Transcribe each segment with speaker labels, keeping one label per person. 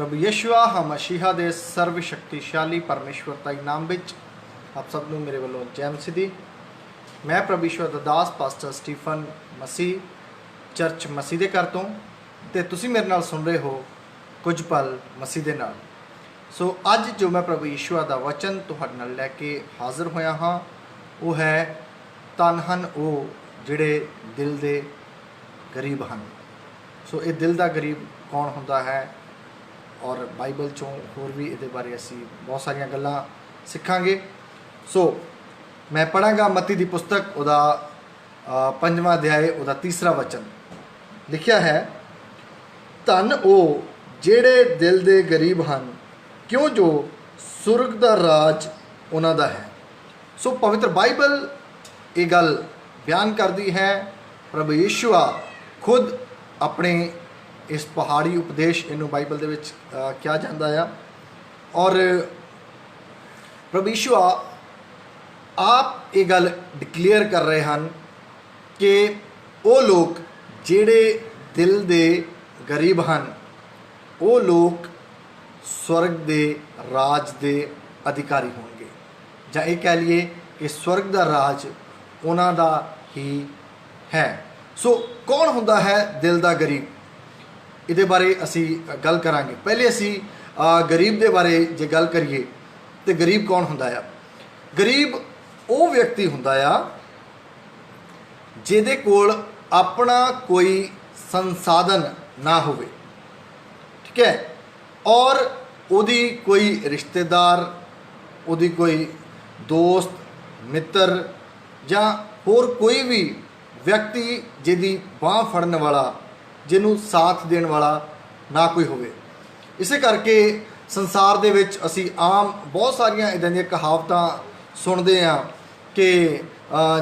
Speaker 1: प्रभु यशुआ मसीहा दे सर्व शक्तिशाली परमेश्वर ताई नाम विच आप सब नूं मेरे वालों जय मसीह दी। मैं प्रभु ईश्वर दा दास पास्टर स्टीफन मसीह चर्च मसीह दे घर तो ते तुसीं मेरे नाल सुन रहे हो कुछ पल मसीह दे नाल। सो अज जो मैं प्रभु ईश्वर दा वचन तुहाडे नाल लैके हाज़र होया हाँ वो है धन हन वो जिहड़े दिल दे गरीब हैं। सो ये दिल दा गरीब कौन हुंदा है और बाइबल चों होर भी ये बारे असी बहुत सारिया गल्लां सिखांगे। सो मैं पढ़ांगा मत्ती दी पुस्तक उदा 5वां अध्याय उदा 3रा वचन लिखिया है, धन ओ जेड़े दिल दे गरीब हैं क्यों जो सुरग दा राज उन्हां दा है। सो पवित्र बाइबल ये गल बयान करती है। प्रभु यीशुआ खुद अपने इस पहाड़ी उपदेश इनू बाइबल दे विच क्या जाता है और प्रभु यीशुआ आप ये गल डिक्लेयर कर रहे हैं कि वो लोग जेड़े दिल दे गरीब हैं वो लोग स्वर्ग दे राज दे अधिकारी होंगे, जां ये कह लिए कि स्वर्ग दा राज उन्हां दा ही है। सो कौन हुंदा है दिल दा गरीब, इहदे बारे असी गल करांगे। पहले असी गरीब दे बारे जे गल करिए तो गरीब कौन हुंदा है। गरीब वो व्यक्ति हुंदा है जिहदे कोल अपना कोई संसाधन ना होवे, ठीक है, और उहदी कोई रिश्तेदार, उहदी कोई दोस्त मित्र जां होर कोई भी व्यक्ति जिहदी बांह फड़न वाला, जिन्हों साथ देने वाला ना कोई होवे। इसे करके संसार दे विच असी आम बहुत सारिया इदां दी कहावतां सुनते हैं कि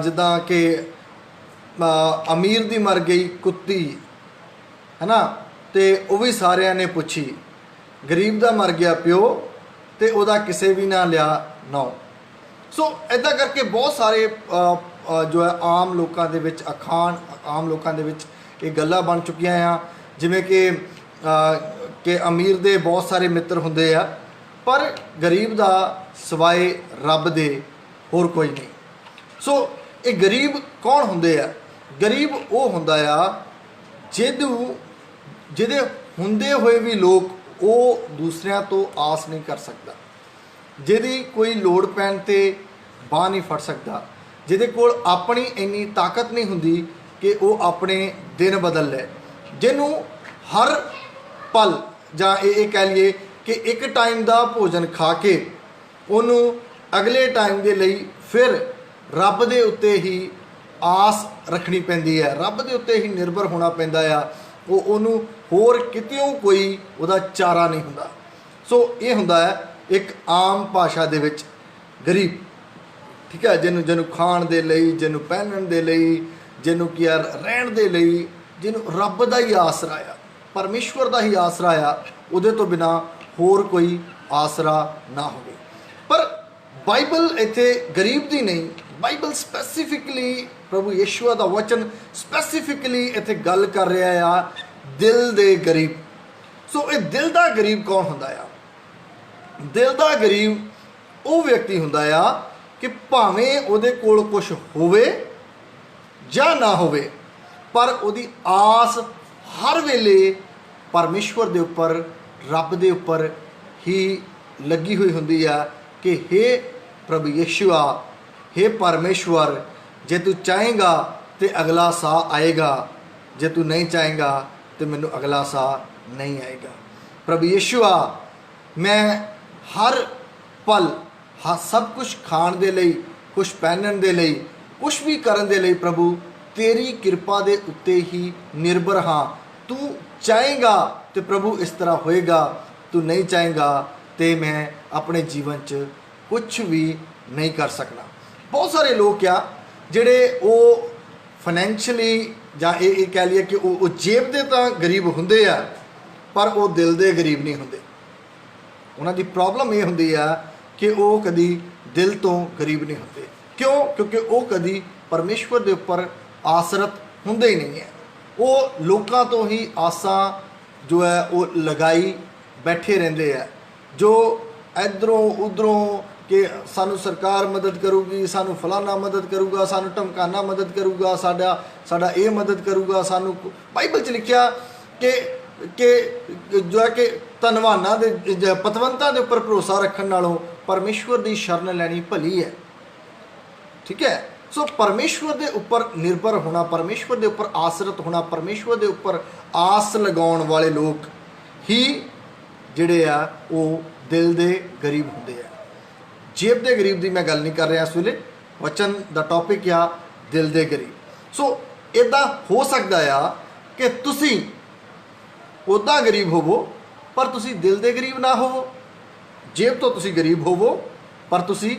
Speaker 1: जिद्दां कि अमीर दी मर गई कुत्ती है ना, तो वह भी सारिया ने पूछी, गरीब दा मर गया प्यो तो वह किसे भी ना लिया नौ। सो इदा करके बहुत सारे जो है आम लोगों के विच अखान, आम लोगों के विच ये गल्लां बन चुकियां हैं जिवें कि अमीर दे बहुत सारे मित्र हुंदे आ पर गरीब दा सिवाय रब दे होर कोई नहीं। सो ये गरीब कौन हुंदे आ। गरीब वो हुंदा आ जिहदे हुंदे होए भी लोग वो दूसरियां तो आस नहीं कर सकता, जिहदी कोई लोड़ पैण ते बांह नहीं फड़ सकता, जिहदे कोल अपनी इन्नी ताकत नहीं हुंदी कि वो अपने दिन बदल ले, जिन्हों हर पल जां ये कह लिए कि एक टाइम का भोजन खा के उन्होंने अगले टाइम के लिए फिर रब दे उत्ते ही आस रखनी पैंदी है, रब दे उत्ते ही निर्भर होना पैंदा है। वो उन्होंने होर कितों कोई उहदा चारा नहीं हुंदा। सो ये हुंदा है एक आम भाषा दे विच गरीब, ठीक है, जिन्हों खाण दे लई, जिन्हों पहनण दे लई, जिन्हों कि यार रहण दे लई, जिन्हों रब दा ही आसरा आ, परमेश्वर दा ही आसरा आ, उहदे तो बिना होर कोई आसरा ना होवे। पर बाइबल इत्थे गरीब दी नहीं, बाइबल स्पैसीफिकली प्रभु यीशुआ दा वचन स्पैसीफिकली इत्थे गल कर रहा आ दिल दे गरीब। सो ये दिल दा गरीब कौन हुंदा आ। दिल दा गरीब वो व्यक्ति हुंदा आ कि भावें उहदे कोल कुछ होवे जा ना होवे पर उहदी आस हर वेले परमेश्वर दे उपर, रब दे उपर ही लगी हुई हुंदी है कि हे प्रभु यीशुआ, हे परमेश्वर, जे तू चाहेगा तो अगला सा आएगा, जे तू नहीं चाहेगा तो मैनू अगला सा नहीं आएगा। प्रभु यीशुआ, मैं हर पल सब कुछ खाण दे लई, कुछ पहनण दे लई, कुछ भी करन दे लई प्रभु तेरी कृपा दे उत्ते ही निर्भर हाँ। तू चाहेगा तो प्रभु इस तरह होएगा, तू नहीं चाहेगा तो मैं अपने जीवन च कुछ भी नहीं कर सकना। बहुत सारे लोग क्या जिहड़े वो फाइनैंशियली जां ये कह लिए कि वो जेब दे तां गरीब हुंदे आ पर वो दिल दे गरीब नहीं हुंदे। उन्हां दी प्रॉब्लम ये हुंदी आ कि वो कदी दिल तो गरीब नहीं होते। क्यों? क्योंकि वो कदी परमेश्वर के उपर आसरत होंगे ही नहीं है। वो लोगों तो ही आसा जो है वो लगाई बैठे रहंदे आ, जो इधरों उधरों कि सानू सरकार मदद करूगी, सानू फलाना मदद करूगा, सानू ढमकाना मदद करूगा, साडा साडा ये मदद करूगा, सानू बाइबल च लिखिया कि जो है कि धनवाना दे पतवंतां दे उपर भरोसा रखण नालों परमेश्वर दी शरण लैनी भली है। ठीक है, सो परमेश्वर दे उपर निर्भर होना, परमेश्वर दे उपर आसरत होना, परमेश्वर दे उपर आस लगाउण वाले लोग ही जिहड़े आ वो दिल दे गरीब हुंदे आ। जेब दे गरीब की मैं गल नहीं कर रहा इस वेले, वचन दा टॉपिक आ दिल दे गरीब। सो इदां हो सकता आ कि तुसी उदा गरीब होवो पर तुसी दिल दे गरीब ना होवो, जेब तो तुसी गरीब होवो पर तुसी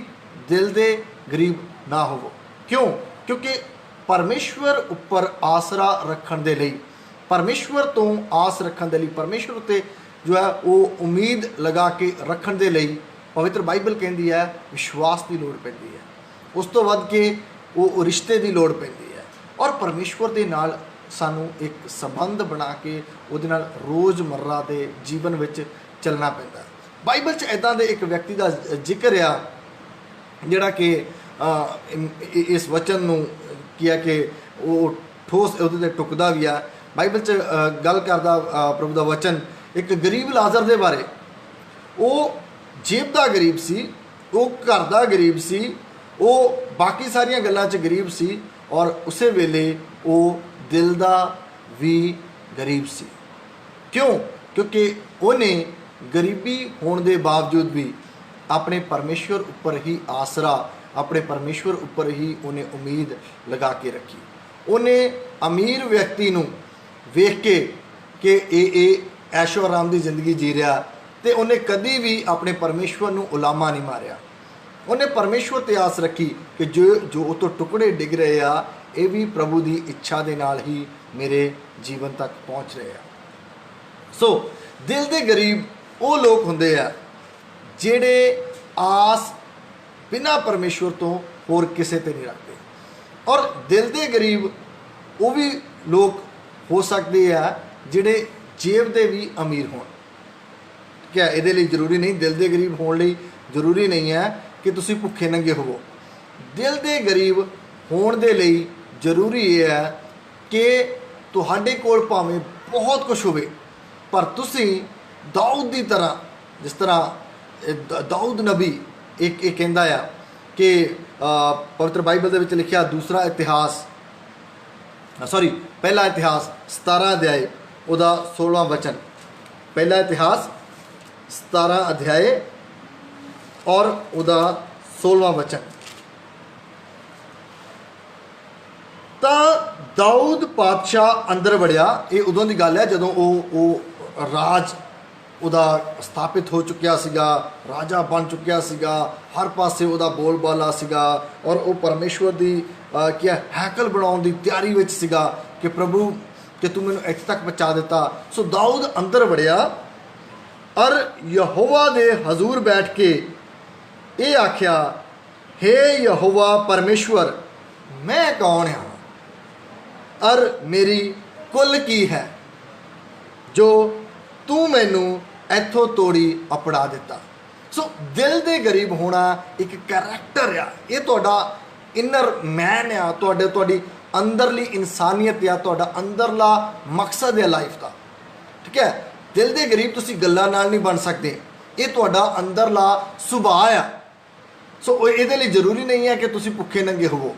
Speaker 1: दिल दे गरीब ना होवो। क्यों? क्योंकि परमेश्वर उपर आसरा रखण दे लई, परमेश्वर तो आस रखण दे लई, परमेश्वर ते जो है वो उम्मीद लगा के रखण दे लई पवित्र बाइबल कहती है विश्वास की लोड़ पैंदी है, उस तो वध के वो रिश्ते की लोड़ पैंदी है। और परमेश्वर के नाल सानू एक संबंध बना के उहदे नाल रोज़मर्रा के जीवन में चलना पैंदा। बाइबल च इदां दे एक व्यक्ति का जिक्र आ जिहड़ा कि इस वचन नूं किया कि वो ठोस उहदे ते टुकदा भी आ। बाइबल च गल करदा प्रभु का वचन एक गरीब लाजर दे बारे, वो जेब का गरीब सी, वो घर का गरीब सी, वो बाकी सारिया गल्लां च गरीब सी और उस वेले वो दिल का भी गरीब सी। क्यों? क्योंकि उन्हें गरीबी होने के बावजूद भी अपने परमेश्वर उपर ही आसरा, अपने परमेश्वर उपर ही उन्हें उम्मीद लगा के रखी। उन्हें अमीर व्यक्ति नूं वेख के ये ऐशो आराम की जिंदगी जी रहा तो उन्हें कभी भी अपने परमेश्वर नूं उलामा नहीं मारिया। उन्हें परमेश्वर ते आस रखी कि जो तो टुकड़े डिग रहे आ ये भी प्रभु की इच्छा के नाल ही मेरे जीवन तक पहुँच रहे हैं। सो दिल दे गरीब वो लोग हुंदे आ जिहड़े आस बिना परमेश्वर तो होर किसे ते नहीं रखते। और दिल दे गरीब वो भी लोग हो सकते हैं जिहड़े जेब दे भी अमीर होण। क्या ये लिए जरूरी नहीं, दिल दे गरीब होने लिए जरूरी नहीं है कि तुसी भुखे नंगे होवो। दिल दे गरीब होने दे लिए जरूरी ये है कि तुहाडे कोल भावें बहुत कुछ होवे पर तुसी दाऊद की तरह, जिस तरह दाऊद नबी एक कहंदा आ कि पवित्र बाइबल दे विच लिखिया दूसरा इतिहास पहला इतिहास 17 अध्याय उहदा 16वां वचन, पहला इतिहास 17 अध्याय और उहदा 16वां वचन। ਤਾਂ दाऊद पातशाह अंदर वड़िया, ये उदों की गल है जदों वो राज उदा स्थापित हो चुकिया सीगा, राजा बन चुकिया सीगा, हर पासे उदा बोलबाला सीगा और वो परमेश्वर की क्या हैकल बनाने की तैयारी विच सीगा कि प्रभु कि तू मैनूं इत्थे तक पहुँचा दिता। सो दाऊद अंदर वड़िया और यहोवा दे हजूर बैठ के ये आख्या, हे यहोवा परमेश्वर मैं कौन हाँ और मेरी कुल की है जो तू मैनू इथों तोड़ी अपड़ा दिता। सो दिल दे गरीब होना एक करैक्टर आ, ये तुहाडा इनर मैन आ, तुहाडी अंदरली इंसानियत आ, तुहाडा अंदरला मकसद है लाइफ का। ठीक है, दिल दे गरीब तुसी गल्लां नाल नहीं बन सकते, ये तुहाडा अंदरला सुभाव आ। सो इहदे लई जरूरी नहीं है कि तुसी भुखे नंगे होवो,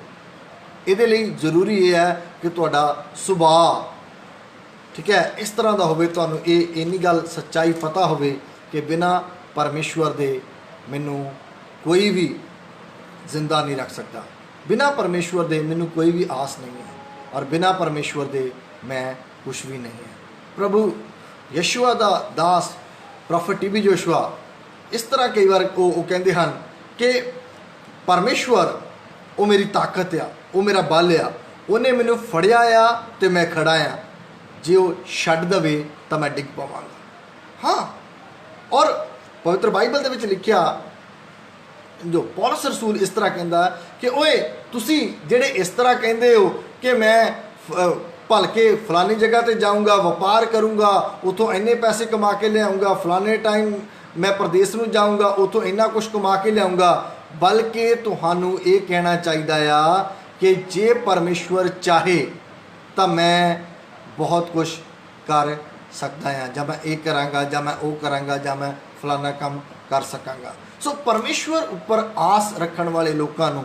Speaker 1: इहदे लई जरूरी ये है कि तुहाडा सुभाव ठीक है इस तरह का होवे, तुहानूं इन्नी गल सच्चाई पता होवे कि बिना परमेश्वर दे मैनू कोई भी जिंदा नहीं रख सकता, बिना परमेश्वर दे मैनू कोई भी आस नहीं है और बिना परमेश्वर दे मैं कुछ भी नहीं है। प्रभु यशुआ दा दास प्रॉफिट टीबी जोशुआ इस तरह कई बार वो कहते हैं कि परमेश्वर वो मेरी ताकत आ, वो मेरा बल आ, उन्हें मैनू फड़िया आ तो मैं खड़ा आ, जे वो छड्ड दवे तो मैं डिग पावांगा। हाँ, और पवित्र बाइबल दे विच लिखिया जो पौलुस रसूल इस तरह कहता कि ओए तुसी जेड़े इस तरह कहते हो कि मैं ਭਲਕੇ ਫਲਾਨੀ ਜਗ੍ਹਾ ਤੇ ਜਾਊਂਗਾ, ਵਪਾਰ ਕਰੂੰਗਾ, ਉਥੋਂ ਇੰਨੇ ਪੈਸੇ ਕਮਾ ਕੇ ਲਿਆਉਂਗਾ, ਫਲਾਣੇ ਟਾਈਮ ਮੈਂ ਪ੍ਰਦੇਸ਼ ਨੂੰ ਜਾਊਂਗਾ, ਉਥੋਂ ਇੰਨਾ ਕੁਝ ਕਮਾ ਕੇ ਲਿਆਉਂਗਾ। ਬਲਕਿ ਤੁਹਾਨੂੰ ਇਹ ਕਹਿਣਾ ਚਾਹੀਦਾ ਆ ਕਿ ਜੇ ਪਰਮੇਸ਼ਵਰ ਚਾਹੇ ਤਾਂ ਮੈਂ ਬਹੁਤ ਕੁਝ ਕਰ ਸਕਦਾ ਹਾਂ, ਜਾਂ ਮੈਂ ਇਹ ਕਰਾਂਗਾ, ਜਾਂ ਮੈਂ ਉਹ ਕਰਾਂਗਾ, ਜਾਂ ਮੈਂ ਫਲਾਣਾ ਕੰਮ ਕਰ ਸਕਾਂਗਾ। ਸੋ ਪਰਮੇਸ਼ਵਰ ਉੱਪਰ ਆਸ ਰੱਖਣ ਵਾਲੇ ਲੋਕਾਂ ਨੂੰ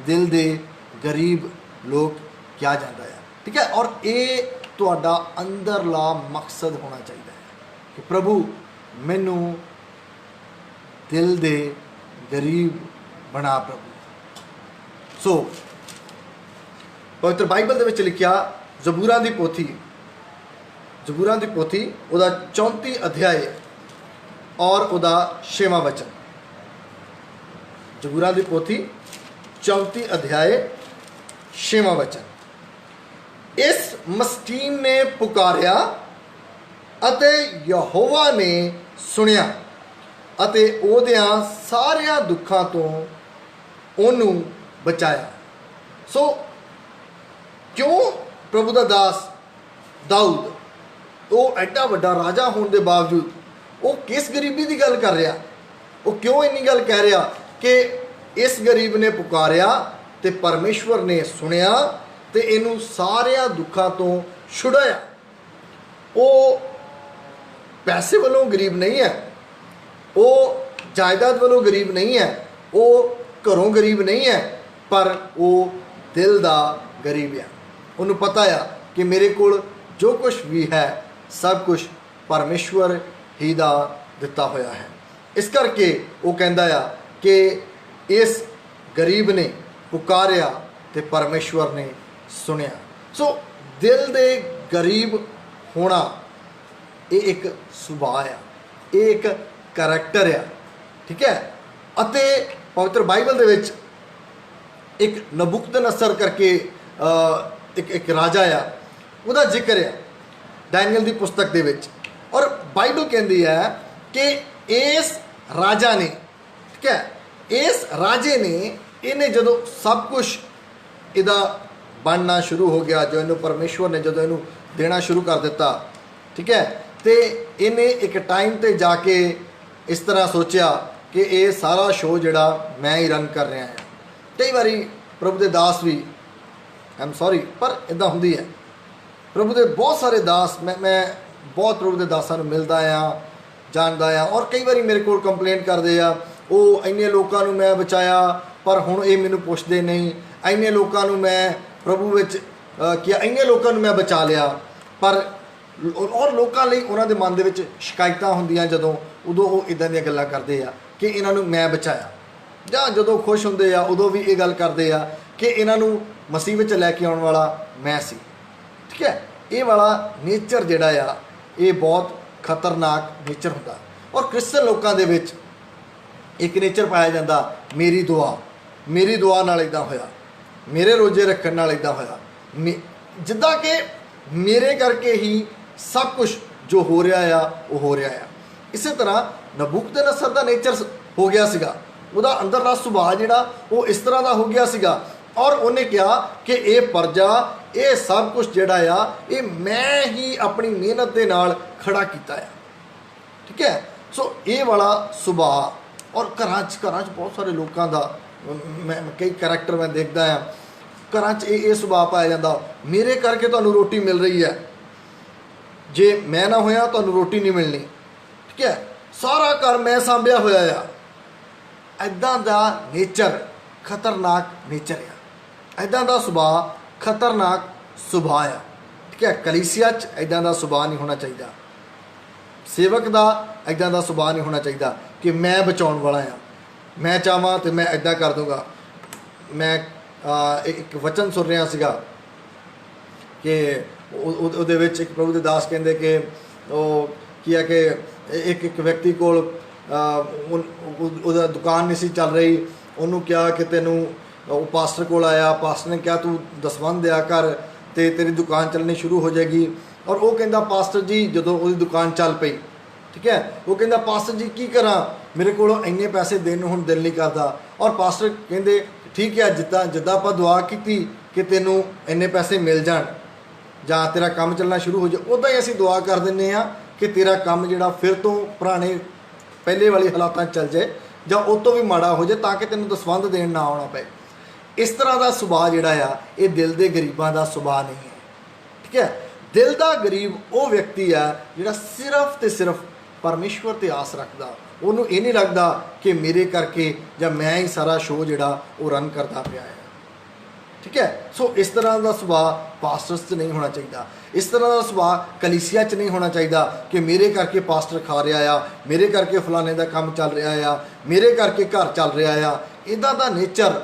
Speaker 1: ਦਿਲ ਦੇ ਗਰੀਬ ਲੋਕ ਕਿਹਾ ਜਾਂਦਾ ਹੈ। ਠੀਕ ਹੈ, ਔਰ ਇਹ ਤੁਹਾਡਾ ਅੰਦਰਲਾ ਮਕਸਦ ਹੋਣਾ ਚਾਹੀਦਾ ਹੈ ਕਿ ਪ੍ਰਭੂ ਮੈਨੂੰ ਦਿਲ ਦੇ ਗਰੀਬ ਬਣਾ ਪ੍ਰਭੂ। ਸੋ ਪਵਿੱਤਰ ਬਾਈਬਲ ਦੇ ਵਿੱਚ ਲਿਖਿਆ ਜ਼ਬੂਰਾਂ ਦੀ ਪੋਥੀ ਉਹਦਾ 34 ਅਧਿਆਏ ਔਰ ਉਹਦਾ 6ਵਾਂ ਵਚਨ। ਜ਼ਬੂਰਾਂ ਦੀ ਪੋਥੀ 34 ਅਧਿਆਏ 6ਵਾਂ ਵਚਨ। ਇਸ ਮਸਕੀਨ ਨੇ ਪੁਕਾਰਿਆ ਅਤੇ ਯਹੋਵਾ ਨੇ ਸੁਣਿਆ ਅਤੇ ਉਹਦਿਆਂ ਸਾਰਿਆਂ ਦੁੱਖਾਂ ਤੋਂ ਉਹਨੂੰ ਬਚਾਇਆ। ਸੋ ਕਿਉਂ ਪ੍ਰਭੂ ਦਾ ਦਾਸ ਦਾਊਦ, ਉਹ ਐਡਾ ਵੱਡਾ ਰਾਜਾ ਹੋਣ ਦੇ ਬਾਵਜੂਦ ਉਹ ਕਿਸ ਗਰੀਬੀ ਦੀ ਗੱਲ ਕਰ ਰਿਹਾ? ਉਹ ਕਿਉਂ ਇੰਨੀ ਗੱਲ ਕਹਿ ਰਿਹਾ ਕਿ ਇਸ ਗਰੀਬ ਨੇ ਪੁਕਾਰਿਆ ਤੇ ਪਰਮੇਸ਼ਵਰ ਨੇ ਸੁਣਿਆ ਤੇ ਇਹਨੂੰ ਸਾਰਿਆਂ ਦੁੱਖਾਂ ਤੋਂ ਛੁਡਾਇਆ। ਉਹ ਪੈਸੇ ਵੱਲੋਂ ਗਰੀਬ ਨਹੀਂ ਹੈ, ਉਹ ਜਾਇਦਾਦ ਵੱਲੋਂ ਗਰੀਬ ਨਹੀਂ ਹੈ, ਉਹ ਘਰੋਂ ਗਰੀਬ ਨਹੀਂ ਹੈ, ਪਰ ਉਹ ਦਿਲ ਦਾ ਗਰੀਬ ਹੈ। ਉਹਨੂੰ ਪਤਾ ਆ ਕਿ ਮੇਰੇ ਕੋਲ ਜੋ ਕੁਝ ਵੀ ਹੈ ਸਭ ਕੁਝ ਪਰਮੇਸ਼ਵਰ ਹੀ ਦਾ ਦਿੱਤਾ ਹੋਇਆ ਹੈ। ਇਸ ਕਰਕੇ ਉਹ ਕਹਿੰਦਾ ਆ ਕਿ ਇਸ ਗਰੀਬ ਨੇ ਪੁਕਾਰਿਆ ਤੇ ਪਰਮੇਸ਼ਵਰ ਨੇ ਸੁਣਿਆ। ਸੋ ਦਿਲ ਦੇ ਗਰੀਬ ਹੋਣਾ ਇਹ ਇੱਕ ਸੁਭਾਅ ਆ, ਇਹ ਇੱਕ ਕਰੈਕਟਰ ਆ। ਠੀਕ ਹੈ, ਅਤੇ ਪਵਿੱਤਰ ਬਾਈਬਲ ਦੇ ਵਿੱਚ ਇੱਕ ਨਬੂਕਦਨਸਰ ਕਰਕੇ ਇੱਕ ਰਾਜਾ ਆ, ਉਹਦਾ ਜ਼ਿਕਰ ਆ ਡੈਨੀਅਲ ਦੀ ਪੁਸਤਕ ਦੇ ਵਿੱਚ। ਔਰ ਬਾਈਬਲ ਕਹਿੰਦੀ ਹੈ ਕਿ ਇਸ ਰਾਜਾ ਨੇ, ਠੀਕ ਹੈ, ਇਸ ਰਾਜੇ ਨੇ, ਇਹਨੇ ਜਦੋਂ ਸਭ ਕੁਝ ਇਹਦਾ ਬਣਨਾ ਸ਼ੁਰੂ ਹੋ ਗਿਆ, ਜੋ ਇਹਨੂੰ ਪਰਮੇਸ਼ਵਰ ਨੇ ਜਦੋਂ ਇਹਨੂੰ ਦੇਣਾ ਸ਼ੁਰੂ ਕਰ ਦਿੱਤਾ, ਠੀਕ ਹੈ, ਤੇ ਇਹਨੇ ਇੱਕ ਟਾਈਮ ਤੇ ਜਾ ਕੇ ਇਸ ਤਰ੍ਹਾਂ ਸੋਚਿਆ ਕਿ ਇਹ ਸਾਰਾ ਸ਼ੋਅ ਜਿਹੜਾ ਮੈਂ ਹੀ ਰਨ ਕਰ ਰਿਹਾ ਹਾਂ। ਕਈ ਵਾਰੀ ਪ੍ਰਭੂ ਦੇ ਦਾਸ ਵੀ, ਆਈ ਐਮ ਸੌਰੀ, ਪਰ ਇੱਦਾਂ ਹੁੰਦੀ ਹੈ। ਪ੍ਰਭੂ ਦੇ ਬਹੁਤ ਸਾਰੇ ਦਾਸ, ਮੈਂ ਬਹੁਤ ਪ੍ਰਭੂ ਦੇ ਦਾਸਾਂ ਨੂੰ ਮਿਲਦਾ ਆ, ਜਾਣਦਾ ਆ, ਔਰ ਕਈ ਵਾਰੀ ਮੇਰੇ ਕੋਲ ਕੰਪਲੇਂਟ ਕਰਦੇ ਆ, ਉਹ ਇੰਨੇ ਲੋਕਾਂ ਨੂੰ ਮੈਂ ਬਚਾਇਆ ਪਰ ਹੁਣ ਇਹ ਮੈਨੂੰ ਪੁੱਛਦੇ ਨਹੀਂ, ਇੰਨੇ ਲੋਕਾਂ ਨੂੰ ਮੈਂ ਪ੍ਰਭੂ ਵਿੱਚ ਕਿਹਾ, ਇੰਨੇ ਲੋਕਾਂ ਨੂੰ ਮੈਂ ਬਚਾ ਲਿਆ, ਪਰ ਔਰ ਲੋਕਾਂ ਲਈ ਉਹਨਾਂ ਦੇ ਮਨ ਦੇ ਵਿੱਚ ਸ਼ਿਕਾਇਤਾਂ ਹੁੰਦੀਆਂ ਜਦੋਂ, ਉਦੋਂ ਉਹ ਇੱਦਾਂ ਦੀਆਂ ਗੱਲਾਂ ਕਰਦੇ ਆ ਕਿ ਇਹਨਾਂ ਨੂੰ ਮੈਂ ਬਚਾਇਆ। ਜਾਂ ਜਦੋਂ ਖੁਸ਼ ਹੁੰਦੇ ਆ ਉਦੋਂ ਵੀ ਇਹ ਗੱਲ ਕਰਦੇ ਆ ਕਿ ਇਹਨਾਂ ਨੂੰ ਮਸੀਹ ਵਿੱਚ ਲੈ ਕੇ ਆਉਣ ਵਾਲਾ ਮੈਂ ਸੀ। ਠੀਕ ਹੈ, ਇਹ ਵਾਲਾ ਨੇਚਰ ਜਿਹੜਾ ਆ ਇਹ ਬਹੁਤ ਖਤਰਨਾਕ ਨੇਚਰ ਹੁੰਦਾ। ਔਰ ਕ੍ਰਿਸਚਨ ਲੋਕਾਂ ਦੇ ਵਿੱਚ ਇੱਕ ਨੇਚਰ ਪਾਇਆ ਜਾਂਦਾ, ਮੇਰੀ ਦੁਆ ਨਾਲ ਇੱਦਾਂ ਹੋਇਆ, ਮੇਰੇ ਰੋਜ਼ੇ ਰੱਖਣ ਨਾਲ ਇੱਦਾਂ ਹੋਇਆ, ਜਿੱਦਾਂ ਕਿ ਮੇਰੇ ਕਰਕੇ ਹੀ ਸਭ ਕੁਝ ਜੋ ਹੋ ਰਿਹਾ ਆ ਉਹ ਹੋ ਰਿਹਾ ਆ। ਇਸੇ ਤਰ੍ਹਾਂ ਨਬੂਕਦਨਸਰ ਦਾ ਨੇਚਰ ਹੋ ਗਿਆ ਸੀਗਾ, ਉਹਦਾ ਅੰਦਰਲਾ ਸੁਭਾਅ ਜਿਹੜਾ ਉਹ ਇਸ ਤਰ੍ਹਾਂ ਦਾ ਹੋ ਗਿਆ ਸੀਗਾ। ਔਰ ਉਹਨੇ ਕਿਹਾ ਕਿ ਇਹ ਪਰਜਾ, ਇਹ ਸਭ ਕੁਝ ਜਿਹੜਾ ਆ ਇਹ ਮੈਂ ਹੀ ਆਪਣੀ ਮਿਹਨਤ ਦੇ ਨਾਲ ਖੜਾ ਕੀਤਾ ਆ। ਠੀਕ ਹੈ, ਸੋ ਇਹ ਵਾਲਾ ਸੁਭਾਅ। ਔਰ ਘਰਾਂ 'ਚ ਬਹੁਤ ਸਾਰੇ ਲੋਕਾਂ ਦਾ ਮੈਂ ਕਈ ਕਰੈਕਟਰ ਮੈਂ ਦੇਖਦਾ ਆ, ਘਰਾਂ 'ਚ ਇਹ ਸੁਭਾਅ ਪਾਇਆ ਜਾਂਦਾ, ਮੇਰੇ ਕਰਕੇ ਤੁਹਾਨੂੰ ਰੋਟੀ ਮਿਲ ਰਹੀ ਹੈ, ਜੇ ਮੈਂ ਨਾ ਹੋਇਆ ਤੁਹਾਨੂੰ ਰੋਟੀ ਨਹੀਂ ਮਿਲਣੀ। ਠੀਕ ਹੈ, ਸਾਰਾ ਘਰ ਮੈਂ ਸਾਂਭਿਆ ਹੋਇਆ ਆ। ਇੱਦਾਂ ਦਾ ਨੇਚਰ ਖਤਰਨਾਕ ਨੇਚਰ ਆ, ਇੱਦਾਂ ਦਾ ਸੁਭਾਅ ਖਤਰਨਾਕ ਸੁਭਾਅ ਆ। ਠੀਕ ਹੈ, ਕਲੀਸਿਆ 'ਚ ਇੱਦਾਂ ਦਾ ਸੁਭਾਅ ਨਹੀਂ ਹੋਣਾ ਚਾਹੀਦਾ, ਸੇਵਕ ਦਾ ਇੱਦਾਂ ਦਾ ਸੁਭਾਅ ਨਹੀਂ ਹੋਣਾ ਚਾਹੀਦਾ ਕਿ ਮੈਂ ਬਚਾਉਣ ਵਾਲਾ ਆ, ਮੈਂ ਚਾਹਾਂ ਤੇ ਮੈਂ ਇੱਦਾਂ ਕਰ ਦੂੰਗਾ। ਮੈਂ ਇੱਕ ਵਚਨ ਸੁਣ ਰਿਹਾ ਸੀਗਾ ਕਿ ਉਹਦੇ ਵਿੱਚ ਇੱਕ ਪ੍ਰਭੂ ਦੇ ਦਾਸ ਕਹਿੰਦੇ ਕਿ ਉਹ ਕੀ ਹੈ ਕਿ ਇੱਕ ਵਿਅਕਤੀ ਕੋਲ ਉਹਦਾ ਦੁਕਾਨ ਨਹੀਂ ਸੀ ਚੱਲ ਰਹੀ, ਉਹਨੂੰ ਕਿਹਾ ਕਿ ਤੈਨੂੰ, ਉਹ ਪਾਸਟਰ ਕੋਲ ਆਇਆ, ਪਾਸਟਰ ਨੇ ਕਿਹਾ ਤੂੰ ਦਸਵੰਧ ਦਿਆ ਕਰ ਤੇ ਤੇਰੀ ਦੁਕਾਨ ਚੱਲਣੀ ਸ਼ੁਰੂ ਹੋ ਜਾਏਗੀ। ਔਰ ਉਹ ਕਹਿੰਦਾ ਪਾਸਟਰ ਜੀ, ਜਦੋਂ ਉਹਦੀ ਦੁਕਾਨ ਚੱਲ ਪਈ, ਠੀਕ ਹੈ, ਉਹ ਕਹਿੰਦਾ ਪਾਸਟਰ ਜੀ ਕੀ ਕਰਾਂ, ਮੇਰੇ ਕੋਲੋਂ ਇੰਨੇ ਪੈਸੇ ਦੇਣ ਨੂੰ ਹੁਣ ਦਿਲ ਨਹੀਂ ਕਰਦਾ। ਔਰ ਪਾਸਟਰ ਕਹਿੰਦੇ ਠੀਕ ਹੈ, ਜਿੱਦਾਂ ਆਪਾਂ ਦੁਆ ਕੀਤੀ ਕਿ ਤੈਨੂੰ ਇੰਨੇ ਪੈਸੇ ਮਿਲ ਜਾਣ, ਜਾਂ ਤੇਰਾ ਕੰਮ ਚੱਲਣਾ ਸ਼ੁਰੂ ਹੋ ਜਾਏ, ਉੱਦਾਂ ਹੀ ਅਸੀਂ ਦੁਆ ਕਰ ਦਿੰਦੇ ਹਾਂ ਕਿ ਤੇਰਾ ਕੰਮ ਜਿਹੜਾ ਫਿਰ ਤੋਂ ਪੁਰਾਣੇ ਪਹਿਲੇ ਵਾਲੀ ਹਾਲਾਤਾਂ 'ਚ ਚੱਲ ਜਾਏ ਜਾਂ ਉਹ ਤੋਂ ਵੀ ਮਾੜਾ ਹੋ ਜਾਏ, ਤਾਂ ਕਿ ਤੈਨੂੰ ਦਸਵੰਧ ਦੇਣ ਨਾ ਆਉਣਾ ਪਏ। ਇਸ ਤਰ੍ਹਾਂ ਦਾ ਸੁਭਾਅ ਜਿਹੜਾ ਆ ਇਹ ਦਿਲ ਦੇ ਗਰੀਬਾਂ ਦਾ ਸੁਭਾਅ ਨਹੀਂ ਹੈ। ਠੀਕ ਹੈ, ਦਿਲ ਦਾ ਗਰੀਬ ਉਹ ਵਿਅਕਤੀ ਆ ਜਿਹੜਾ ਸਿਰਫ ਤੇ ਸਿਰਫ ਪਰਮੇਸ਼ਵਰ ਤੇ ਆਸ ਰੱਖਦਾ। ਉਹਨੂੰ ਇਹ ਨਹੀਂ ਲੱਗਦਾ ਕਿ ਮੇਰੇ ਕਰਕੇ ਜਾਂ ਮੈਂ ਹੀ ਸਾਰਾ ਸ਼ੋਅ ਜਿਹੜਾ ਉਹ ਰਨ ਕਰਦਾ ਪਿਆ ਹੈ। ਠੀਕ ਹੈ, ਸੋ ਇਸ ਤਰ੍ਹਾਂ ਦਾ ਸੁਭਾਅ ਪਾਸਟਰਸ 'ਚ ਨਹੀਂ ਹੋਣਾ ਚਾਹੀਦਾ। ਇਸ ਤਰ੍ਹਾਂ ਦਾ ਸੁਭਾਅ ਕਲੀਸਿਆ 'ਚ ਨਹੀਂ ਹੋਣਾ ਚਾਹੀਦਾ ਕਿ ਮੇਰੇ ਕਰਕੇ ਪਾਸਟਰ ਖਾ ਰਿਹਾ ਆ, ਮੇਰੇ ਕਰਕੇ ਫਲਾਣੇ ਦਾ ਕੰਮ ਚੱਲ ਰਿਹਾ ਆ, ਮੇਰੇ ਕਰਕੇ ਘਰ ਚੱਲ ਰਿਹਾ ਆ। ਇੱਦਾਂ ਦਾ ਨੇਚਰ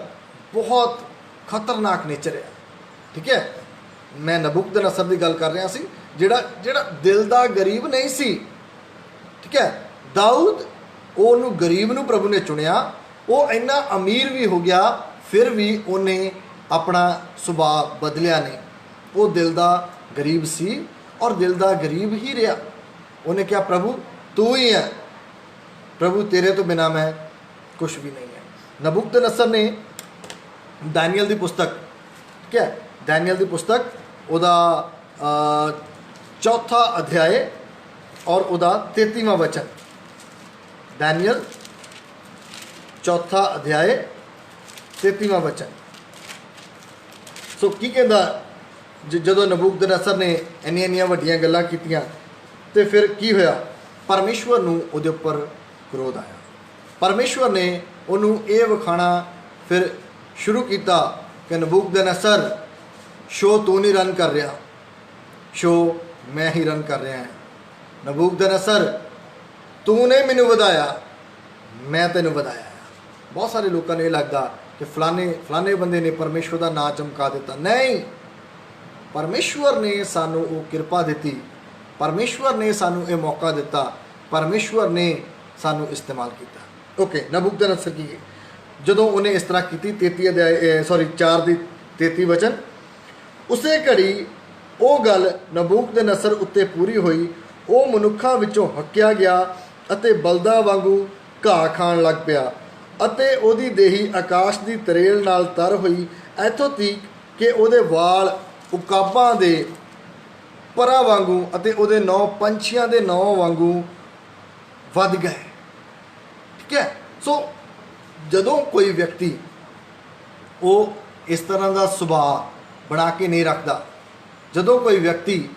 Speaker 1: ਬਹੁਤ ਖਤਰਨਾਕ ਨੇਚਰ ਹੈ। ਠੀਕ ਹੈ, ਮੈਂ ਨਬੂਕਦਨਸਰ ਦੀ ਗੱਲ ਕਰ ਰਿਹਾ ਸੀ, ਜਿਹੜਾ ਦਿਲ ਦਾ ਗਰੀਬ ਨਹੀਂ ਸੀ। ਠੀਕ ਹੈ, ਦਾਊਦ ਉਹਨੂੰ ਗਰੀਬ ਨੂੰ ਪ੍ਰਭੂ ਨੇ ਚੁਣਿਆ, ਉਹ ਇੰਨਾ ਅਮੀਰ ਵੀ ਹੋ ਗਿਆ, ਫਿਰ ਵੀ ਉਹਨੇ ਆਪਣਾ ਸੁਭਾਅ ਬਦਲਿਆ ਨਹੀਂ। ਉਹ ਦਿਲ ਦਾ ਗਰੀਬ ਸੀ ਔਰ ਦਿਲ ਦਾ ਗਰੀਬ ਹੀ ਰਿਹਾ। ਉਹਨੇ ਕਿਹਾ ਪ੍ਰਭੂ ਤੂੰ ਹੀ ਹੈ, ਪ੍ਰਭੂ ਤੇਰੇ ਤੋਂ ਬਿਨਾ ਮੈਂ ਕੁਛ ਵੀ ਨਹੀਂ ਹੈ। ਨਬੂਕਦਨਸਰ ਨੇ ਦਾਨੀਅਲ ਦੀ ਪੁਸਤਕ, ਠੀਕ ਹੈ, ਦਾਨੀਅਲ ਦੀ ਪੁਸਤਕ ਉਹਦਾ 4 ਅਧਿਆਏ ਔਰ ਉਹਦਾ 33ਵਾਂ ਵਚਨ, ਦਾਨੀਅਲ 4 ਅਧਿਆਏ 33ਵਾਂ ਵਚਨ। ਸੋ ਕੀ ਕਹਿੰਦਾ, ਜਦੋਂ ਨਬੂਕਦਨਸਰ ਨੇ ਇੰਨੀਆਂ ਵੱਡੀਆਂ ਗੱਲਾਂ ਕੀਤੀਆਂ ਤੇ ਫਿਰ ਕੀ ਹੋਇਆ? ਪਰਮੇਸ਼ਵਰ ਨੂੰ ਉਹਦੇ ਉੱਪਰ ਕ੍ਰੋਧ ਆਇਆ। ਪਰਮੇਸ਼ਵਰ ਨੇ ਉਹਨੂੰ ਇਹ ਵਿਖਾਣਾ ਫਿਰ ਸ਼ੁਰੂ ਕੀਤਾ ਕਿ ਨਬੂਕਦਨਸਰ ਸ਼ੋਅ ਤੂੰ ਨਹੀਂ ਰਨ ਕਰ ਰਿਹਾ, ਸ਼ੋਅ ਮੈਂ ਹੀ ਰਨ ਕਰ ਰਿਹਾ ਹਾਂ। ਨਬੂਕਦਨਸਰ ਤੂੰ ਨੇ ਮੈਨੂੰ ਵਧਾਇਆ, ਮੈਂ ਤੈਨੂੰ ਵਧਾਇਆ। ਬਹੁਤ ਸਾਰੇ ਲੋਕਾਂ ਨੂੰ ਇਹ ਲੱਗਦਾ ਕਿ ਫਲਾਣੇ ਬੰਦੇ ਨੇ ਪਰਮੇਸ਼ਵਰ ਦਾ ਨਾਂ ਚਮਕਾ ਦਿੱਤਾ। ਨਹੀਂ, ਪਰਮੇਸ਼ਵਰ ਨੇ ਸਾਨੂੰ ਉਹ ਕਿਰਪਾ ਦਿੱਤੀ, ਪਰਮੇਸ਼ਵਰ ਨੇ ਸਾਨੂੰ ਇਹ ਮੌਕਾ ਦਿੱਤਾ, ਪਰਮੇਸ਼ਵਰ ਨੇ ਸਾਨੂੰ ਇਸਤੇਮਾਲ ਕੀਤਾ। ਓਕੇ, ਨਬੂਕਦਨਸਰ ਕੀ ਜਦੋਂ ਉਹਨੇ ਇਸ ਤਰ੍ਹਾਂ ਕੀਤੀ 4 ਦੀ 33 ਵਚਨ, ਉਸੇ ਘੜੀ ਉਹ ਗੱਲ ਨਬੂਕਦਨਸਰ ਉੱਤੇ ਪੂਰੀ ਹੋਈ। ਉਹ ਮਨੁੱਖਾਂ ਵਿੱਚੋਂ ਹੱਕਿਆ ਗਿਆ ਅਤੇ ਬਲਦਾਂ ਵਾਂਗੂ ਘਾਹ ਖਾਣ ਲੱਗ ਪਿਆ ਅਤੇ ਉਹਦੀ ਦੇਹੀ ਆਕਾਸ਼ ਦੀ ਤਰੇਲ ਨਾਲ ਤਰ ਹੋਈ, ਇੱਥੋਂ ਤੀਕ ਕਿ ਉਹਦੇ ਵਾਲ ਉਕਾਬਾਂ ਦੇ ਪਰਾਂ ਵਾਂਗੂ ਅਤੇ ਉਹਦੇ 9 ਪੰਛੀਆਂ ਦੇ 9 ਵਾਂਗੂ ਵੱਧ ਗਏ। ਠੀਕ ਹੈ, ਸੋ ਜਦੋਂ ਕੋਈ ਵਿਅਕਤੀ ਉਹ ਇਸ ਤਰ੍ਹਾਂ ਦਾ ਸੁਭਾਅ ਬਣਾ ਕੇ ਨਹੀਂ ਰੱਖਦਾ, ਜਦੋਂ ਕੋਈ ਵਿਅਕਤੀ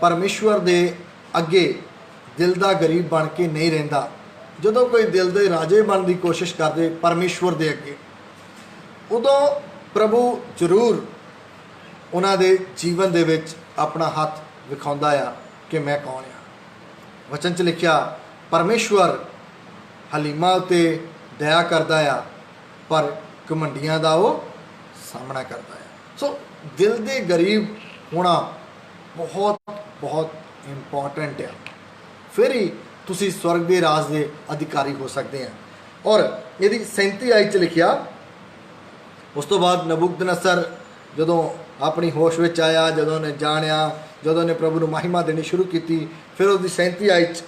Speaker 1: ਪਰਮੇਸ਼ਵਰ ਦੇ ਅੱਗੇ ਦਿਲ ਦਾ ਗਰੀਬ ਬਣ ਕੇ ਨਹੀਂ ਰਹਿੰਦਾ, ਜਦੋਂ ਕੋਈ ਦਿਲ ਦੇ ਰਾਜੇ ਬਣਨ ਦੀ ਕੋਸ਼ਿਸ਼ ਕਰਦੇ ਪਰਮੇਸ਼ਵਰ ਦੇ ਅੱਗੇ, ਉਦੋਂ ਪ੍ਰਭੂ ਜ਼ਰੂਰ ਉਹਨਾਂ ਦੇ ਜੀਵਨ ਦੇ ਵਿੱਚ ਆਪਣਾ ਹੱਥ ਵਿਖਾਉਂਦਾ ਆ ਕਿ ਮੈਂ ਕੌਣ ਆ। ਵਚਨ 'ਚ ਲਿਖਿਆ ਪਰਮੇਸ਼ਵਰ ਹਲੀਮਾ ਉੱਤੇ ਦਇਆ ਕਰਦਾ ਆ, ਪਰ ਘਮੰਡੀਆਂ ਦਾ ਉਹ ਸਾਹਮਣਾ ਕਰਦਾ ਆ। ਸੋ ਦਿਲ ਦੇ ਗਰੀਬ ਹੋਣਾ ਬਹੁਤ ਇੰਪੋਰਟੈਂਟ ਆ, ਫਿਰ ਹੀ ਤੁਸੀਂ ਸਵਰਗ ਦੇ ਰਾਜ ਦੇ ਅਧਿਕਾਰੀ ਹੋ ਸਕਦੇ ਆ। ਔਰ ਇਹਦੀ 37 ਆਇਤ 'ਚ ਲਿਖਿਆ, ਉਸ ਤੋਂ ਬਾਅਦ ਨਬੂਕਦਨਸਰ ਜਦੋਂ ਆਪਣੀ ਹੋਸ਼ ਵਿੱਚ ਆਇਆ, ਜਦੋਂ ਨੇ ਜਾਣਿਆ, ਜਦੋਂ ਨੇ ਪ੍ਰਭੂ ਨੂੰ ਮਹਿਮਾ ਦੇਣੀ ਸ਼ੁਰੂ ਕੀਤੀ, ਫਿਰ ਉਹਦੀ 37 ਆਇਤ 'ਚ,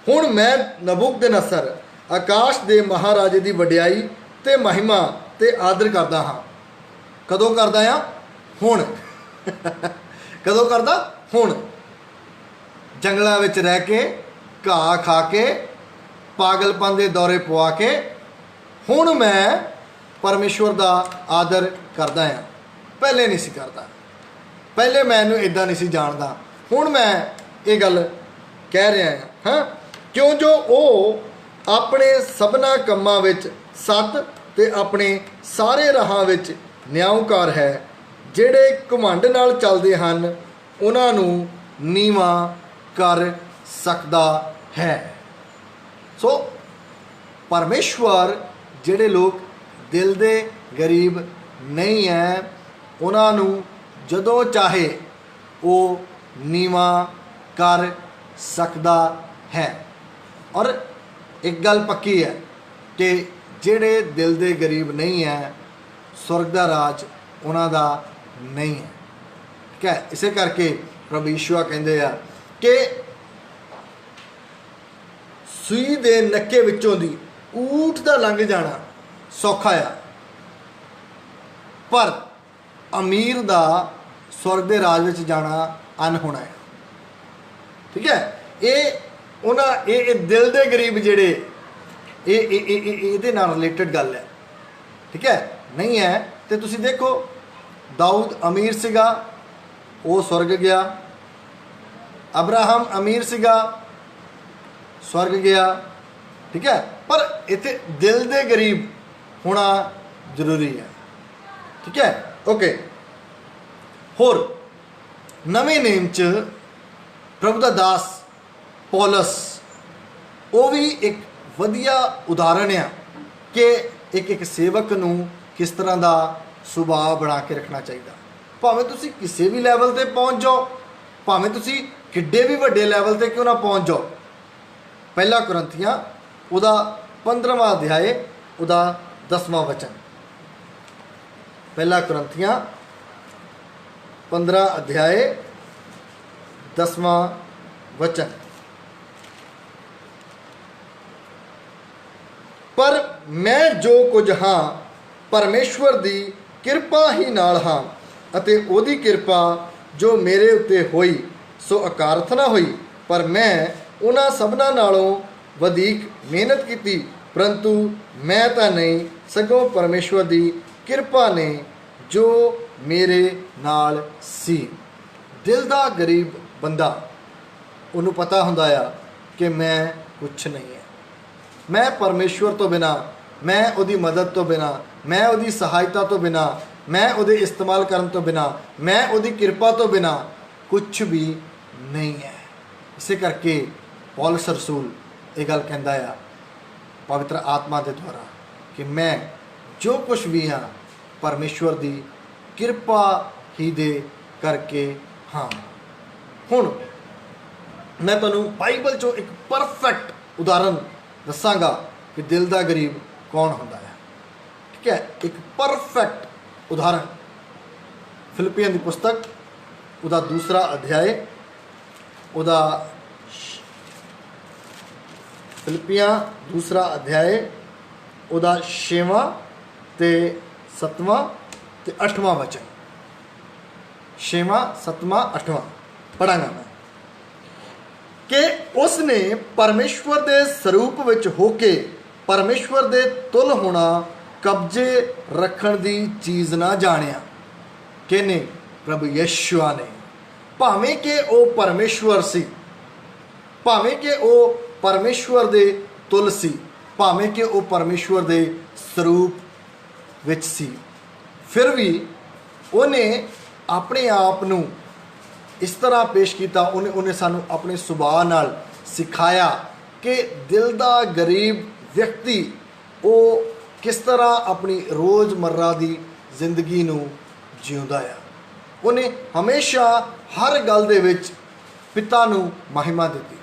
Speaker 1: ਹੁਣ ਮੈਂ ਨਬੂਕਦਨਸਰ ਆਕਾਸ਼ ਦੇ ਮਹਾਰਾਜੇ ਦੀ ਵਡਿਆਈ ਤੇ ਮਹਿਮਾ ਤੇ ਆਦਰ ਕਰਦਾ ਹਾਂ। ਕਦੋਂ ਕਰਦਾ ਆ? ਹੁਣ। ਕਦੋਂ ਕਰਦਾ? ਹੁਣ। ਜੰਗਲਾਂ ਵਿੱਚ ਰਹਿ ਕੇ, ਘਾਹ ਖਾ ਕੇ, ਪਾਗਲਪਨ ਦੇ ਦੌਰੇ ਪਵਾ ਕੇ, ਹੁਣ ਮੈਂ ਪਰਮੇਸ਼ਵਰ ਦਾ ਆਦਰ ਕਰਦਾ ਹਾਂ। ਪਹਿਲੇ ਨਹੀਂ ਸੀ ਕਰਦਾ, ਪਹਿਲੇ ਮੈਂ ਇਹਨੂੰ ਇੱਦਾਂ ਨਹੀਂ ਸੀ ਜਾਣਦਾ, ਹੁਣ ਮੈਂ ਇਹ ਗੱਲ ਕਹਿ ਰਿਹਾ ਹਾਂ। ਕਿਉਂ ਜੋ ਉਹ ਆਪਣੇ ਸਭਨਾ ਕੰਮਾਂ ਵਿੱਚ ਸੱਤ ਤੇ ਆਪਣੇ ਸਾਰੇ ਰਾਹਾਂ ਵਿੱਚ ਨਿਆਂਕਾਰ ਹੈ। ਜਿਹੜੇ ਘਮੰਡ ਨਾਲ ਚੱਲਦੇ ਹਨ ਉਹਨਾਂ ਨੂੰ ਨੀਵਾਂ ਕਰ ਸਕਦਾ ਹੈ। ਸੋ ਪਰਮੇਸ਼ਵਰ ਜਿਹੜੇ ਲੋਕ ਦਿਲ ਦੇ ਗਰੀਬ ਨਹੀਂ ਹੈ, ਉਹਨਾਂ ਨੂੰ ਜਦੋਂ ਚਾਹੇ ਉਹ ਨੀਵਾਂ ਕਰ ਸਕਦਾ ਹੈ। ਔਰ ਇੱਕ ਗੱਲ ਪੱਕੀ ਹੈ ਕਿ ਜਿਹੜੇ ਦਿਲ ਦੇ ਗਰੀਬ ਨਹੀਂ ਹੈ, ਸਵਰਗ ਦਾ ਰਾਜ ਉਹਨਾਂ ਦਾ ਨਹੀਂ ਹੈ। ਠੀਕ ਹੈ, ਇਸੇ ਕਰਕੇ ਪ੍ਰਭੂ ਯਿਸੂ ਕਹਿੰਦੇ ਆ ਕਿ ਸੂਈ ਦੇ ਨੱਕੇ ਵਿੱਚੋਂ ਦੀ ਊਠ ਦਾ ਲੰਘ ਜਾਣਾ ਸੌਖਾ ਆ, ਪਰ ਅਮੀਰ ਦਾ स्वर्ग के राज में जाना अन होना है। ठीक है, ये उन्हां ये दिल के गरीब जिहड़े ये रिलेटेड गल है। ठीक है, नहीं है तो तुसी देखो दाऊद अमीर सीगा, वो स्वर्ग गया। अब्राहम अमीर सीगा, स्वर्ग गया। ठीक है, पर इत्थे दिल दे गरीब होना जरूरी है। ठीक है, ओके। होर नवे नेम च प्रभु दा दास पौलस, वो भी एक वधिया उदाहरण है कि एक सेवक नूं किस तरह का सुभाव बना के रखना चाहिए। भावें तुसी किसी भी लैवल ते पहुँच जाओ, भावें तुसी किड्डे भी वड्डे लैवल ते क्यों ना पहुँच जाओ। पहला कुरंथियां उदा 15वां अध्याय उदा 10वां वचन। पहला कुरंथियां 15 अध्याय 10वां वचन। पर मैं जो कुछ हाँ परमेश्वर दी किरपा ही नाल हाँ, अते ओदी किरपा जो मेरे उत्ते होई सो अकारथ ना होई, पर मैं उन्हां सबना नालों वधीक मेहनत की, परंतु मैं तो नहीं सगों परमेश्वर दी किरपा ने जो मेरे नाल सी। दिल दा गरीब बंदा उन्होंने पता हुंदा आ कि मैं कुछ नहीं है, मैं परमेश्वर तो बिना, मैं उहदी मदद तो बिना, मैं उहदी सहायता तो बिना, मैं उहदे इस्तेमाल करन तो बिना, मैं उहदी किरपा तो बिना कुछ भी नहीं है। इसे करके पौलुस रसूल ये गल कहंदा आ पवित्र आत्मा के द्वारा कि मैं जो कुछ भी हाँ परमेश्वर की किरपा ही दे करके हाँ। हुण मैं तुहानूं बाइबल चो एक परफेक्ट उदाहरण दसांगा कि दिल का गरीब कौन हुंदा है। ठीक है, एक परफेक्ट उदाहरण फिलिपियन की पुस्तक उदा 2 अध्याय उदा फिलिपियां 2 अध्याय उदा 6वां ते 7वां ते 8वां वचन। 6वां 7वां 8वां पढ़ांगा मैं कि उसने परमेश्वर के स्वरूप विच होके परमेश्वर के तुल होना कब्जे रखण दी चीज़ ना जानिया। किने? प्रभु यीशुआ ने। भावें कि वो परमेश्वर सी, भावें कि वो परमेश्वर दे तुल सी, भावें कि वो परमेश्वर दे स्वरूप विच सी, फिर भी उन्हें अपने आप नूं इस तरह पेश किया। उन्हें सानू अपने सुभाव नाल सिखाया कि दिल दा गरीब व्यक्ति वो किस तरह अपनी रोज़मर्रा की जिंदगी नूं जिउंदा है। उन्हें हमेशा हर गल दे विच पिता नूं महिमा दी,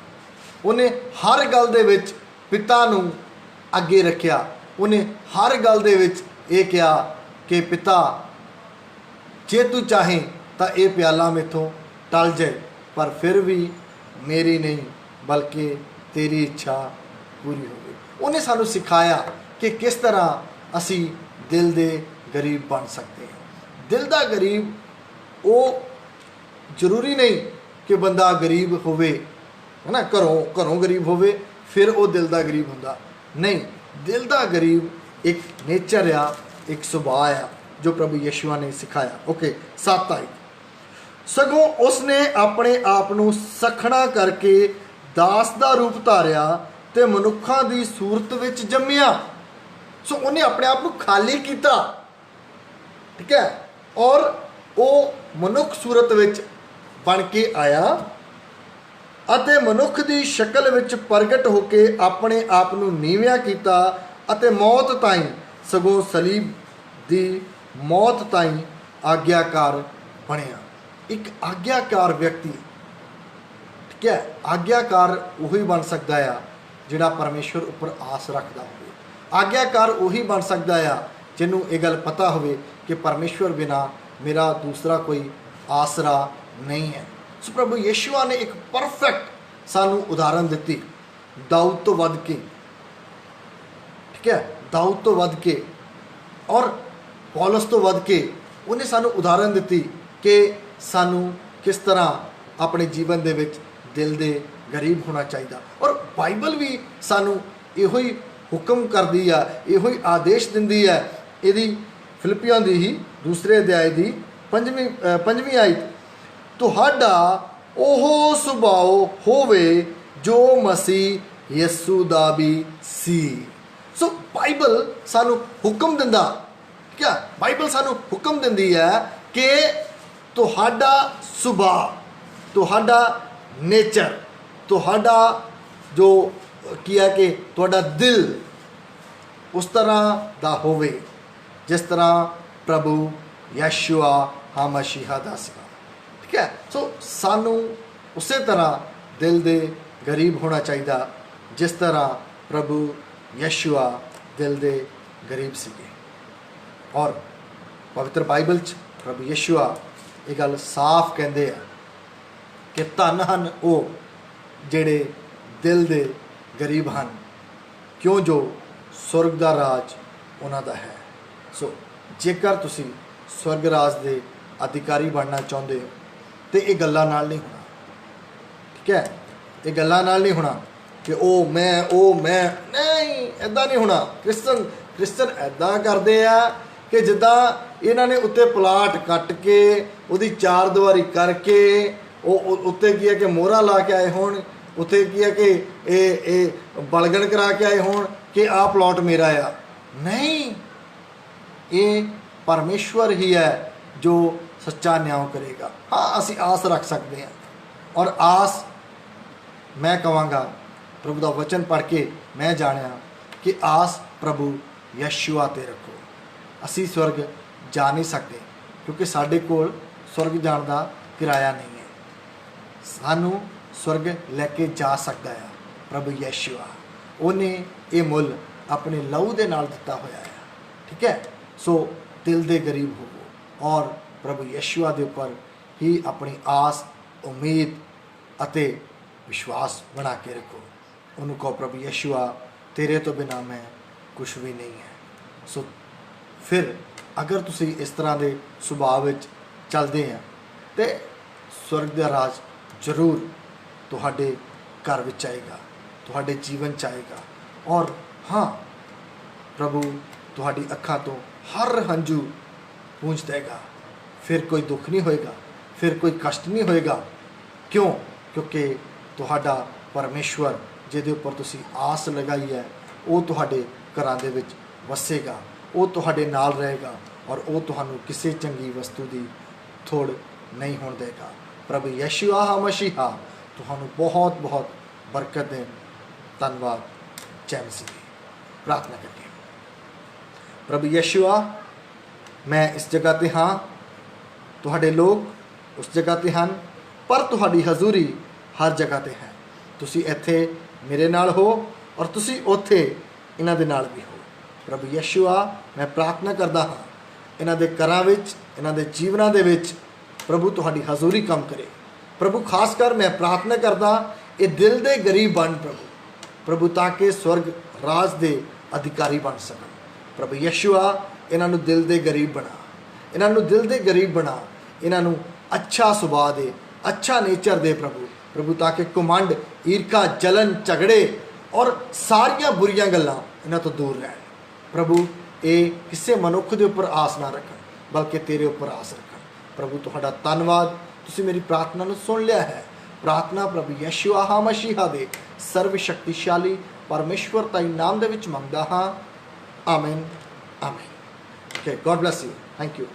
Speaker 1: उन्हें हर गल दे विच पिता नूं अगे रखिया, उन्हें हर गल दे विच ये कहा कि पिता जे तू चाहे तो ये प्याला मेथों टल जाए, पर फिर भी मेरी नहीं बल्कि तेरी इच्छा पूरी होगी। उन्हें सानू सिखाया कि किस तरह असी दिल दे गरीब बन सकते हैं। दिल दा गरीब वो जरूरी नहीं कि बंदा गरीब होवे, है ना, घरों गरीब होवे फिर वो दिल दा गरीब हुंदा नहीं। दिल दा गरीब एक नेचर आ, एक सुभाव आ जो प्रभु यीशुआ ने सिखाया। ओके, 7 आई सगों उसने अपने आप नूं सखना करके दास दा रूप धारिया ते मनुखां दी सूरत विच जम्मिया। सो उन्हें अपने आप नूं खाली किया। ठीक है, और वो मनुख सूरत विच बन के आया अते मनुख दी शक्ल विच प्रगट होके अपने आप नूं नीविया कीता अते मौत ताईं सगों सलीब दी मौत ताईं आग्याकार बनिया। एक आग्याकार व्यक्ति, ठीक है, आग्याकार वही बन सकता है जिहड़ा परमेश्वर उपर आस रखता हो। आग्याकार वही बन सकता है जिन्हों ये गल पता हो कि परमेश्वर बिना मेरा दूसरा कोई आसरा नहीं है। सो प्रभु यीशुआ ने एक परफेक्ट सानू उदाहरण दी, दाऊद तो वध के, ठीक है, दाऊद तो वध के और पौलुस तो वध के उन्हें सानू उदाहरण दी कि सानू किस तरह अपने जीवन दे विच दिल दे गरीब होना चाहिए। और बाइबल भी सानू इहो ही हुक्म करदी है, इहो ही आदेश दिंदी है। इहदी फिलिपियां दी ही दूसरे अध्याय दी पंजवीं आयत, तुहाडा ओह सुभाव होवे जो मसीह यसू दा भी सी। सो बाइबल सानू हुक्म दिंदा, क्या बाइबल सानू हुक्म दिंदी है कि तुहाडा सुभाव, तुहाडा नेचर, तुहाडा जो की है कि तुहाडा दिल उस तरह दा होवे जिस तरह प्रभु यशुआ हा मसीहा दा सी। ठीक है, सो सानू उस तरह दिल दे गरीब होना चाहिए जिस तरह प्रभु यशुआ दिल दे गरीब सीगे। और पवित्र बाइबल च प्रभु यशुआ ये गल साफ कहते हैं कि धन हन वो जेड़े दिल दे गरीब हैं, क्यों जो स्वर्ग दा राज उन्हां दा है। सो जेकर तुसी स्वर्ग राज दे अधिकारी बनना चाहते हो तो ये गल्लां नाल नहीं होना। ठीक है, ये गल्लां नाल नहीं होना कि ओ मैं नहीं, ऐदा नहीं होना। क्रिश्चन ऐदा करते हैं कि जिद्दां इन्हां ने उत्ते प्लाट कट के उहदी चार दीवारी करके उत्ते की है कि मोहरा ला के आए होण, उत्ते की है कि ये बलगन करा के आए होण कि आ प्लॉट मेरा आ। नहीं, ये परमेश्वर ही है जो सच्चा न्याय करेगा। हाँ, असी आस रख सकते हैं, और आस मैं कहांगा प्रभु का वचन पढ़ के मैं जानिया कि आस प्रभु यशुआ ते रखो। असी स्वर्ग जा नहीं सकते क्योंकि साडे कोल स्वर्ग जाण दा किराया नहीं है। सानू स्वर्ग लैके जा सकता है प्रभु यशुआ, उन्हें ये मुल अपने लहू दे नाल दिता होया है। ठीक है, सो दिल दे गरीब होवो और प्रभु यशुआ दे उपर ही अपनी आस, उम्मीद अते विश्वास बना के रखो। उन्होंने कहो प्रभु यशुआ तेरे तो बिना मैं कुछ भी नहीं है। सो फिर अगर तुसी इस तरह के सुभाव विच चलते हैं तो स्वर्ग का राज जरूर तुहाडे घर विच आएगा, तुहाडे जीवन च आएगा। और हाँ, प्रभु तुहाडी अखां तो हर हंझू पूंछ देगा। फिर कोई दुख नहीं होएगा, फिर कोई कष्ट नहीं होएगा। क्यों? क्योंकि तुहाडा परमेश्वर जिहदे उपर तुसी आस लगाई है वो तुहाडे घरां दे विच वसेगा, वो तुहाडे नाल रहेगा और वो तुहानू किसी चंगी वस्तु की थोड़ नहीं होण देगा। प्रभु यशुआ हा मसीहा तुहानू बहुत बहुत बरकत दें। धन्यवाद। जय मसीह। प्रार्थना करके प्रभु यशुआ मैं इस जगह ते हाँ, तुहाडे लोग उस जगह ते हैं, पर तुहाडी हजूरी हर जगह ते है। तुसी इत्थे मेरे नाल हो और तुसी उत्थे इन्हां दे नाल भी हो। प्रभु यशुआ मैं प्रार्थना करदा हाँ इन्हां दे घरां विच, इन्हां दे जीवनां दे विच प्रभु तुहाडी हजूरी कम करे। प्रभु खास कर मैं प्रार्थना करदा ये दिल दे गरीब बन प्रभु ताकि स्वर्ग राज दे अधिकारी बन सकन। प्रभु यशुआ इन्हां नू दिल दे गरीब बना, इन्हां नू दिल दे गरीब बना, इन्हां नू अच्छा सुभाव दे, अच्छा नेचर दे प्रभु ताकि घमंड, ईर्खा, जलन, झगड़े और सारियां बुरियां गल्लां इन्हां तो दूर रहन। प्रभु ये किसी मनुख के उपर आस ना रखन बल्कि तेरे उपर आस रखन। प्रभु तुहाडा धन्नवाद, तुसीं मेरी प्रार्थना नू सुन लिया है। प्रार्थना प्रभु यशुआ हा मसीहा दे सर्वशक्तिशाली परमेश्वर ताई नाम दे विच मंगदा हाँ। आमीन, आमीन। Okay, God bless you. Thank you.